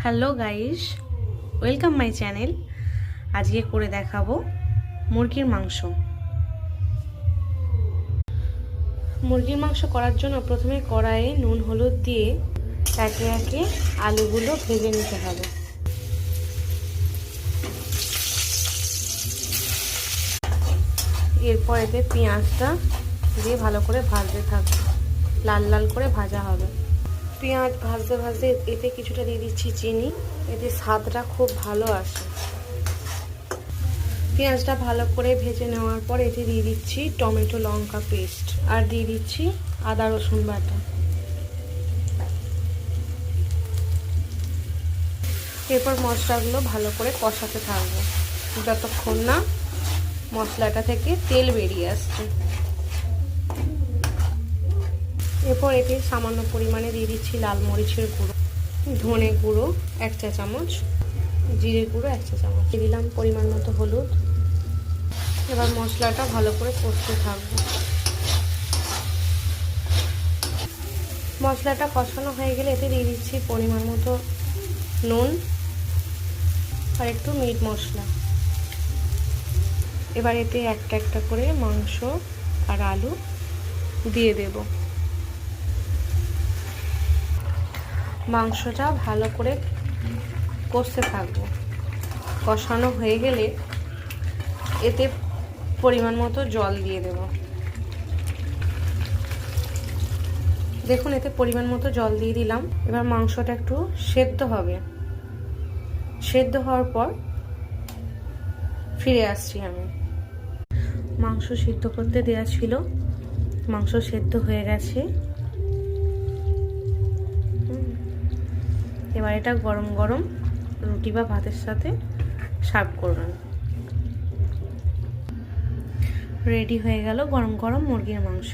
Hello guys, welcome my channel. আজকে করে দেখাবো মুরগির মাংস। মুরগির মাংস করার জন্য প্রথমে কড়াইয়ে নুন হলুদ দিয়ে একে একে আলুগুলো ভেজে নিতে হবে। এরপর এতে পেঁয়াজটা দিয়ে ভালো করে ভাজতে থাকবে, লাল লাল করে ভাজা হবে। পেঁয়াজ ভাজতে ভাজতে এতে কিছুটা দিয়ে দিচ্ছি চিনি, এতে স্বাদটা খুব ভালো আসে। পেঁয়াজটা ভালো করে ভেজে নেওয়ার পর এতে দিয়ে দিচ্ছি টমেটো লঙ্কা পেস্ট আর দিয়ে দিচ্ছি আদা রসুন বাটা। এরপর মশলাগুলো ভালো করে কষাতে থাকবো যতক্ষণ না মশলাটা থেকে তেল বেরিয়ে আসছে। এরপর এতে সামান্য পরিমাণে দিয়ে দিচ্ছি লাল মরিচের গুঁড়ো, ধনে গুঁড়ো 1 চা চামচ, জিরে গুঁড়ো 1 চা চামচ, দিয়ে দিলাম পরিমাণ মতো হলুদ। এবার মশলাটা ভালো করে কষতে থাকবো। মশলাটা কষানো হয়ে গেলে এতে দিয়ে দিচ্ছি পরিমাণ মতো নুন আর একটু মিট মশলা। এবার এতে একটা একটা করে মাংস আর আলু দিয়ে দেব। মাংসটা ভালো করে কষতে থাকবো। কষানো হয়ে গেলে এতে পরিমাণ মতো জল দিয়ে দেব। দেখুন এতে পরিমাণ মতো জল দিয়ে দিলাম। এবার মাংসটা একটু সেদ্ধ হবে। সেদ্ধ হওয়ার পর ফিরে আসছি আমি। মাংস সিদ্ধ করতে দেওয়া ছিল, মাংস সেদ্ধ হয়ে গেছে। এবার এটা গরম গরম রুটি বা ভাতের সাথে সার্ভ করবেন। রেডি হয়ে গেল গরম গরম মুরগির মাংস।